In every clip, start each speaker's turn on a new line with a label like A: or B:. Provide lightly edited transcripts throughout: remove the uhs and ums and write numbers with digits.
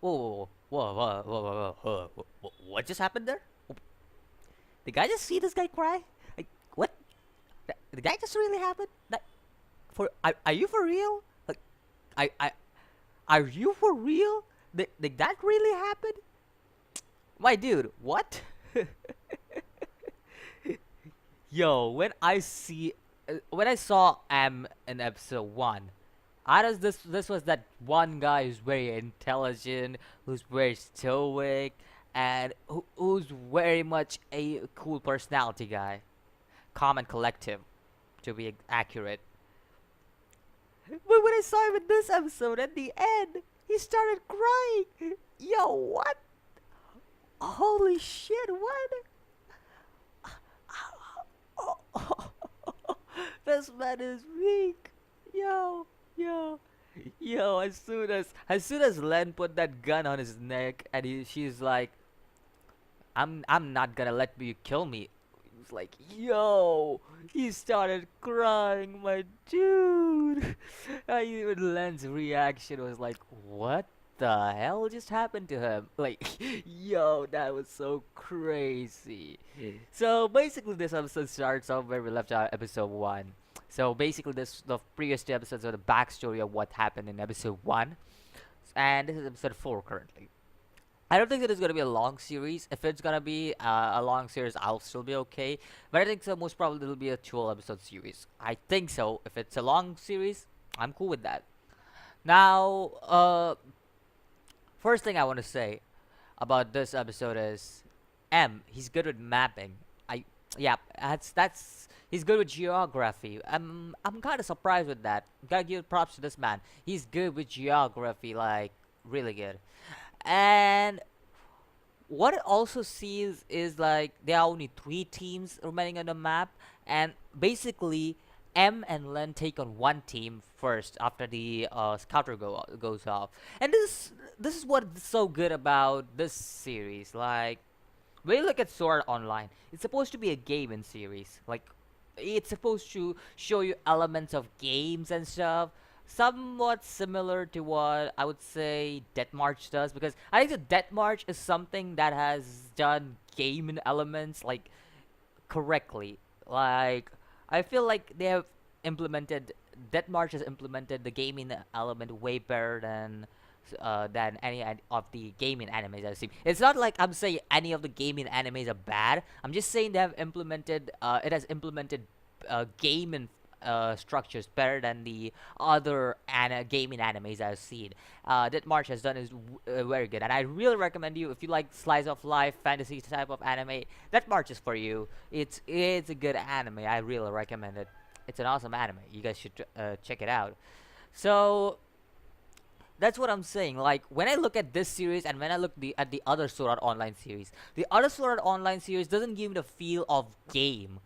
A: Whoa, whoa, whoa, whoa, whoa, whoa, whoa, what just happened there? Did I just see this guy cry? Like, what? Did that just really happen? Like, are you for real? Like, I are you for real? Did that really happen? My dude, what? Yo, when I saw M in episode one, I was this was that one guy who's very intelligent, who's very stoic, and who's very much a cool personality guy, calm and collective, to be accurate. But when I saw him in this episode at the end, he started crying. Yo, what? Holy shit, what? This man is weak. Yo, yo, yo. As soon as Len put that gun on his neck, and she's like, I'm not gonna let you kill me. He was like, yo, he started crying, my dude. Even Len's reaction was like, what the hell just happened to him? Like, yo, that was so crazy. So basically, this episode starts off where we left out episode one. So basically, the previous two episodes are the backstory of what happened in episode one, and this is episode four currently. I don't think that it's gonna be a long series. If it's gonna be a long series, I'll still be okay. But I think so. Most probably it'll be a 12 episode series. I think so. If it's a long series, I'm cool with that. Now, first thing I want to say about this episode is M. He's good with mapping. Yeah, that's he's good with geography. I'm kind of surprised with that. Gotta give props to this man. He's good with geography, like really good. And what it also sees is like there are only three teams remaining on the map, and basically M and Len take on one team first after the scouter goes off. And this is what's so good about this series. Like when you look at Sword Online, it's supposed to be a game in series. Like it's supposed to show you elements of games and stuff, somewhat similar to what I would say Death March does. Because I think the Death March is something that has done gaming elements like correctly. Like I feel like they have implemented Death March has implemented the gaming element way better than any of the gaming animes I've seen. It's not like I'm saying any of the gaming animes are bad. I'm just saying they have implemented it has implemented gaming structures better than the other gaming animes I've seen. That March has done is very good, and I really recommend you if you like slice of life fantasy type of anime. That March is for you. It's a good anime. I really recommend it. It's an awesome anime. You guys should check it out. So that's what I'm saying. Like when I look at this series and when I look at the other Sword Art Online series, the other Sword Art Online series doesn't give me the feel of game.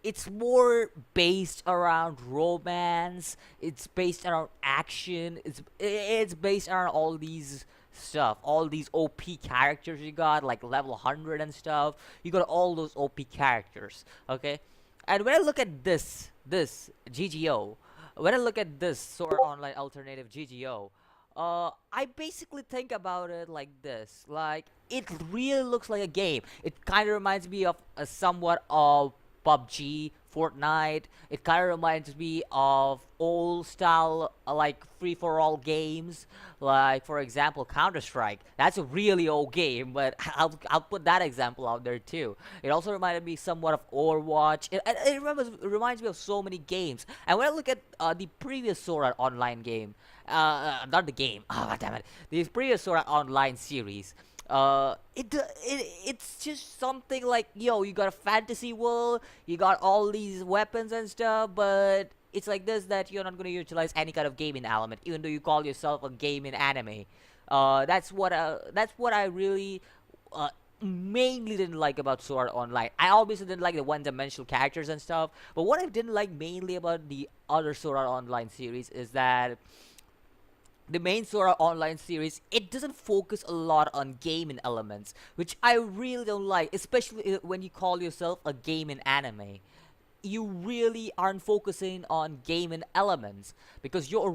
A: It's more based around romance. It's based around action. It's based around all these stuff, all these OP characters you got, like level 100 and stuff. You got all those OP characters, okay? And when I look at this GGO, when I look at this Sword Art Online alternative GGO, I basically think about it like this. Like, it really looks like a game. It kind of reminds me of a somewhat of PUBG, Fortnite. It kind of reminds me of old style, like free for all games. Like, for example, Counter Strike. That's a really old game, but I'll put that example out there too. It also reminded me somewhat of Overwatch. It reminds me of so many games. And when I look at the previous Sora Online game, not the game. Oh, damn it. The previous Sword Art Online series. It's just something like, yo, you got a fantasy world, you got all these weapons and stuff, but it's like this that you're not gonna utilize any kind of gaming element, even though you call yourself a gaming anime. That's what I really mainly didn't like about Sword Art Online. I obviously didn't like the one-dimensional characters and stuff, but what I didn't like mainly about the other Sword Art Online series is that the main Sora Online series, it doesn't focus a lot on gaming elements, which I really don't like, especially when you call yourself a gaming anime. You really aren't focusing on gaming elements because you're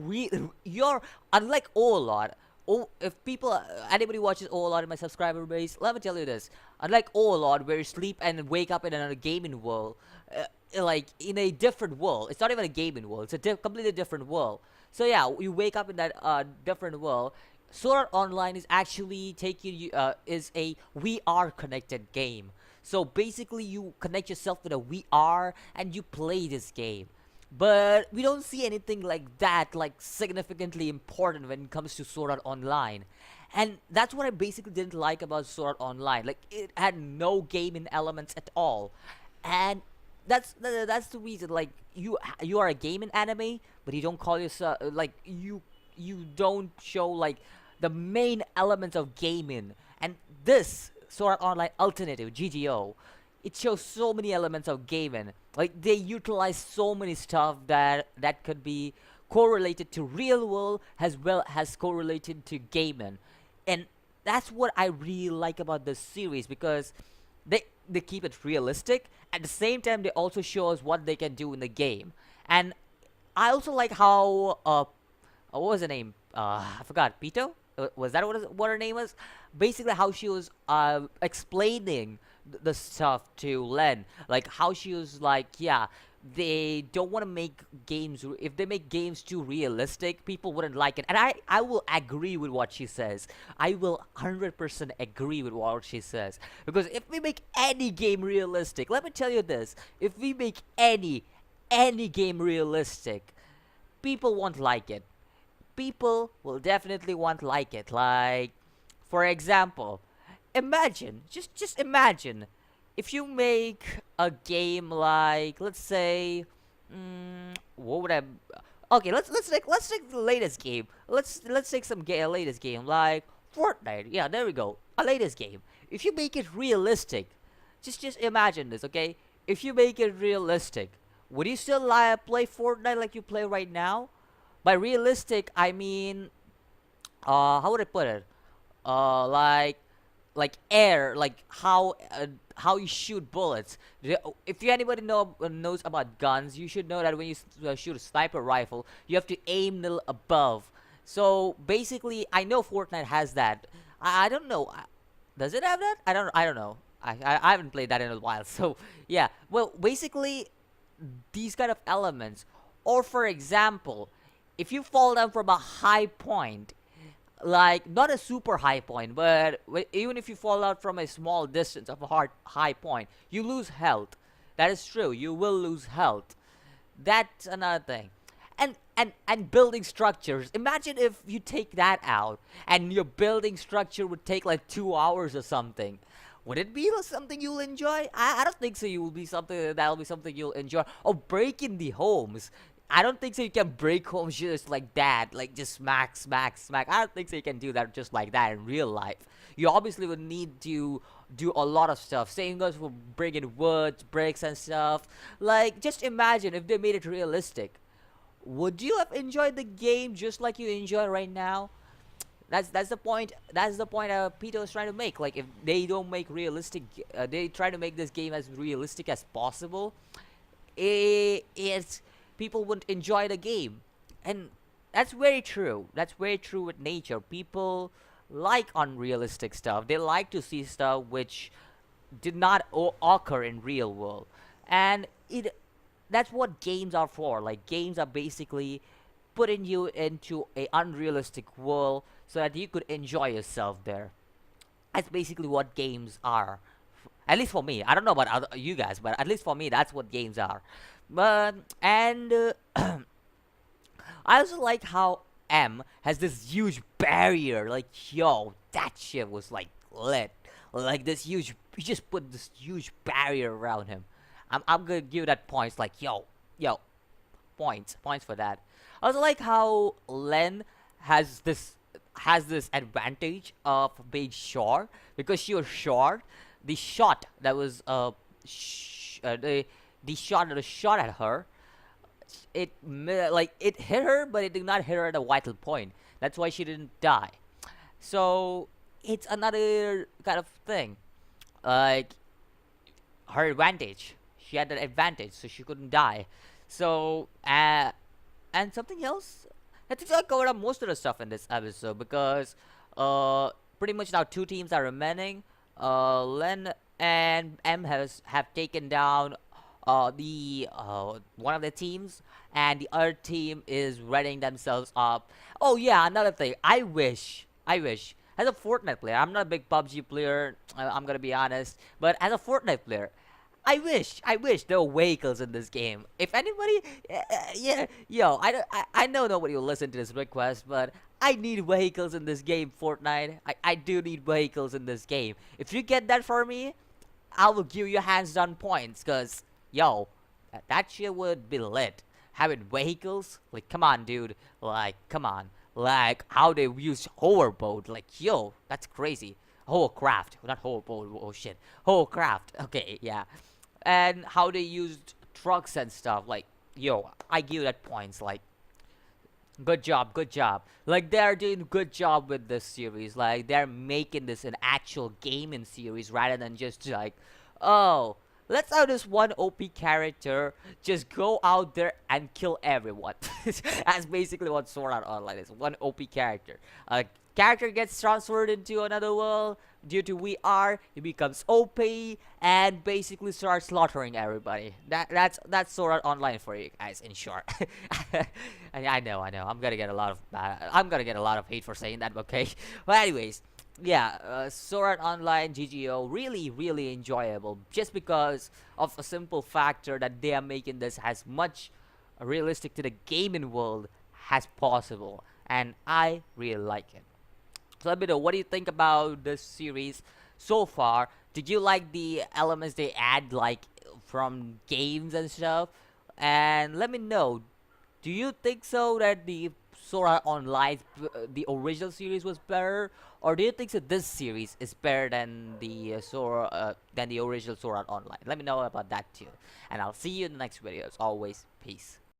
A: unlike Olot. Oh, if people, anybody watches Overlord in my subscriber base, let me tell you this. Unlike Overlord, where you sleep and wake up in another gaming world, like in a different world, it's not even a gaming world. It's a completely different world. So yeah, you wake up in that different world. Sword Art Online is actually taking you is a VR connected game. So basically, you connect yourself with a VR and you play this game. But we don't see anything like that, like significantly important when it comes to Sword Art Online. And that's what I basically didn't like about Sword Art Online. Like, it had no gaming elements at all. And that's the reason. Like, you are a gaming anime, but you don't call yourself like you don't show like the main elements of gaming. And this Sword Art Online Alternative (GTO), it shows so many elements of gaming. Like they utilize so many stuff that could be correlated to real world as well as correlated to gaming, and that's what I really like about this series because they keep it realistic. At the same time, they also show us what they can do in the game, and I also like how what was her name? I forgot. Pito? Was that what her name was? Basically, how she was explaining the stuff to Len, like how she was like, yeah, they don't want to make games. If they make games too realistic, people wouldn't like it. And I will agree with what she says. I will 100% agree with what she says because if we make any game realistic, let me tell you this: if we make any game realistic, people won't like it. People will definitely won't like it. Like, for example, imagine, just imagine, if you make a game like, let's say, what would I? Okay, let's take the latest game. Let's take some a latest game like Fortnite. Yeah, there we go. A latest game. If you make it realistic, just imagine this, okay? If you make it realistic, would you still play Fortnite like you play right now? By realistic, I mean, how would I put it? Like air, like how you shoot bullets. If you anybody knows about guns, you should know that when you shoot a sniper rifle, you have to aim little above. So basically, I know Fortnite has that. I don't know. Does it have that? I don't know. I haven't played that in a while. So yeah. Well, basically, these kind of elements, or for example, if you fall down from a high point, like not a super high point, but even if you fall out from a small distance of a high point, you lose health. That is true. You will lose health. That's another thing. And building structures. Imagine if you take that out and your building structure would take like 2 hours or something. Would it be something you'll enjoy? I don't think so. You will be something that'll be something you'll enjoy. Oh, breaking the homes. I don't think so. You can break homes just like that, like just smack, smack, smack. I don't think so. You can do that just like that in real life. You obviously would need to do a lot of stuff. Same goes for bringing wood, bricks, and stuff. Like, just imagine if they made it realistic. Would you have enjoyed the game just like you enjoy right now? That's the point. That's the point Peter is trying to make. Like, if they don't make realistic, they try to make this game as realistic as possible. It's people wouldn't enjoy the game, and that's very true. That's very true with nature. People like unrealistic stuff. They like to see stuff which did not occur in real world, and it that's what games are for. Like, games are basically putting you into a unrealistic world so that you could enjoy yourself there. That's basically what games are. At least for me. I don't know about you guys, but at least for me, that's what games are. But and I also like how M has this huge barrier. Like, yo, that shit was like lit. Like this huge, he just put this huge barrier around him. I'm gonna give that points. Like, yo, points for that. I also like how Len has this advantage of being short because she was short. The shot that was the shot that was shot at her, like it hit her, but it did not hit her at a vital point. That's why she didn't die. So it's another kind of thing, like her advantage. She had that advantage, so she couldn't die. So and something else. I think I covered up most of the stuff in this episode because uh pretty much now two teams are remaining. Len and M have taken down the one of the teams, and the other team is readying themselves up. Oh yeah, another thing. I wish as a Fortnite player, I'm not a big PUBG player. I'm gonna be honest, but as a Fortnite player, I wish there were vehicles in this game. If anybody, yeah, yo, I know nobody will listen to this request, but I need vehicles in this game, Fortnite. I do need vehicles in this game. If you get that for me, I will give you hands down points, cause yo, that shit would be lit. Having vehicles, like, come on, dude, like, come on, like how they use hoverboard, like, yo, that's crazy. Hovercraft, not hoverboard. Oh shit, hovercraft. Okay, yeah, and how they used trucks and stuff. Like, yo, I give that points. Like, good job, good job. Like, they're doing good job with this series. Like, they're making this an actual gaming series rather than just like, oh, let's have this one OP character just go out there and kill everyone. That's basically what Sword Art Online is. One OP character. A character gets transferred into another world due to VR. He becomes OP and basically starts slaughtering everybody. That's Sword Art Online for you guys, in short. I know, I know. I'm gonna get a lot of hate for saying that. Okay, but anyways, yeah, Sword Art Online GGO really really enjoyable just because of a simple factor that they are making this as much realistic to the gaming world as possible, and I really like it. So let me know, what do you think about this series so far? Did you like the elements they add, like from games and stuff? And let me know, do you think so that the Sora Online, the original series was better, or do you think that this series is better than the than the original Sora Online? Let me know about that too, and I'll see you in the next video. As always, peace.